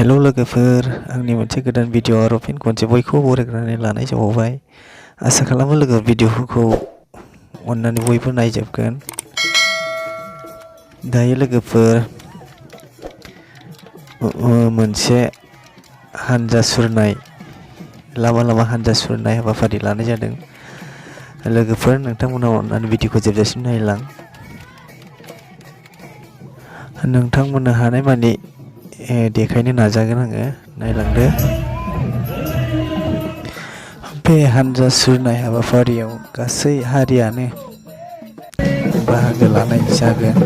Hello लोगोफोर, आंनि मोनसे गोदान भिडिअ आरो फिन खनसे बयखौबो बरायग्रोनानै लानाय जाबावबाय। आसा खालामो लोगो भिडिअफोरखौ अननानै बयबो नायजोबगोन। दायो लोगोफोर मोनसे हानजा सुरनाय लामा हानजा सुरनाय हाबाफारि लानाय जादों। लोगोफोर नोंथांमोना अननानै भिडिअखौ जोबजासिम नायलां। नोंथांमोननो हानायमानि देखायनो नाजागोन आङो, नायलांदो। बे हानजा सुरनाय हाबाफारियाव गासै हारियानो बाहागो लानाय जागोन।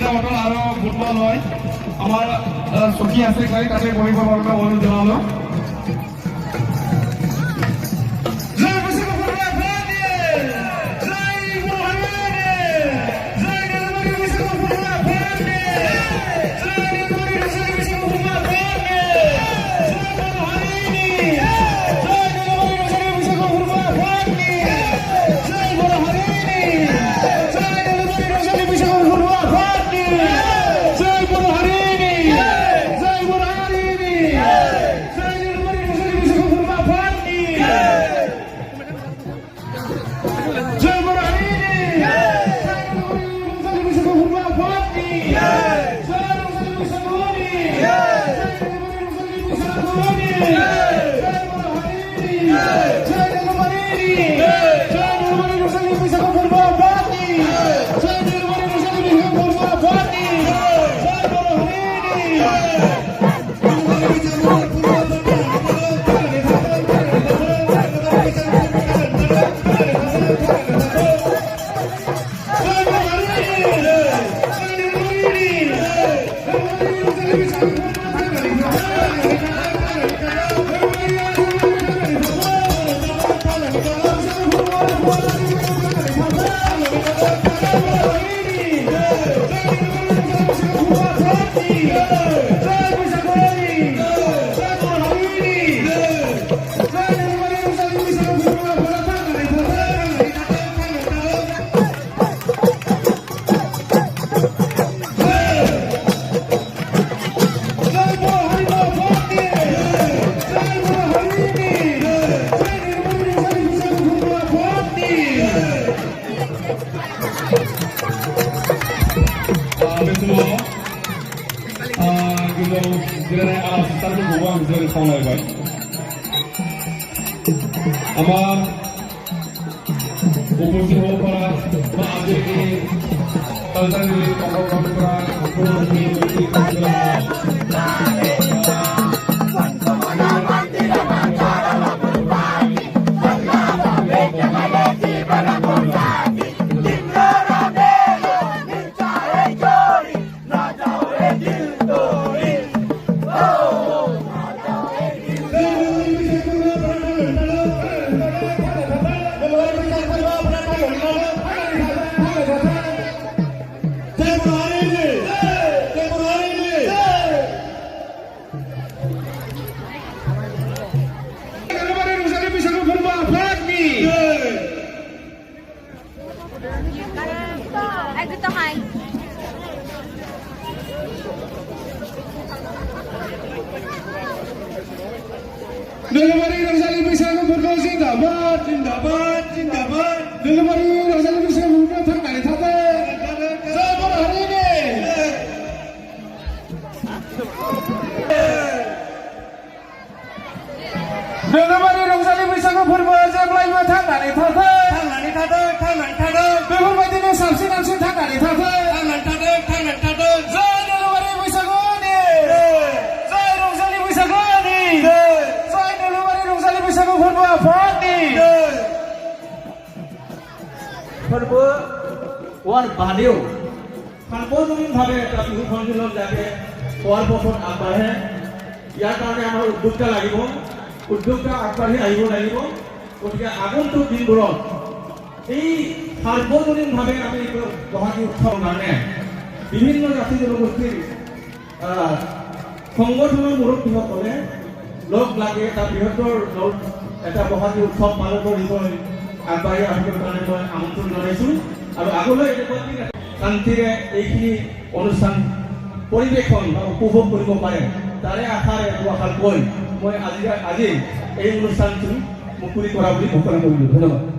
পইচা বটল আৰু ফুটবল লয় আমাৰ চকী আছে তাতে বহিবৰ বাবে অনুৰোধ জনালোঁ আমাৰ উপস্থিত হব পৰা বা আজি এই কালচাৰেল অংশগ্ৰহণ কৰা Delivery Rosali Bisanu Burgo Zindabad, Zindabad, Zindabad. Delivery Rosali Bisanu Burgo Thangkali Thate. Sabar hari ini. Delivery Rosali Bisanu Burgo Zeblai Thangkali Thate. Thangkali Thate, Thangkali Thate. Beberapa samsin samsin Thangkali Thate. Thangkali Thate, Thangkali Thate. Zai Delivery Bisanu ni. Zai Rosali Bisanu ni. फोरबो one बादेव सार्वजनिकভাৱে এটা বিহু সন্মিলন যাতে হোৱাৰ পথত আগবাঢ়ে ইয়াৰ কাৰণে আমাৰ উদ্যোক্তা লাগিব উদ্যোক্তা আগবাঢ়ি আহিব লাগিব গতিকে আগন্তুক দিনবোৰত এই সাৰ্বজনীনভাৱে আমি বহাগী উৎসৱৰ কাৰণে বিভিন্ন জাতি জনগোষ্ঠীৰ সংগঠনৰ মুৰব্বীসকলে লগ লাগি এটা বৃহত্তৰ এটা বহাগী উৎসৱ পালন কৰিবলৈ আগবাঢ়ি আহিবৰ কাৰণে মই আমন্ত্ৰণ জনাইছোঁ আৰু আগলৈ শান্তিৰে এইখিনি অনুষ্ঠান পৰিৱেশন বা উপভোগ কৰিব পাৰে তাৰে আশাৰে দুআষাৰ কৈ মই আজি এই অনুষ্ঠানটো মুকলি কৰা বুলি ঘোষণা কৰিলোঁ ধন্যবাদ।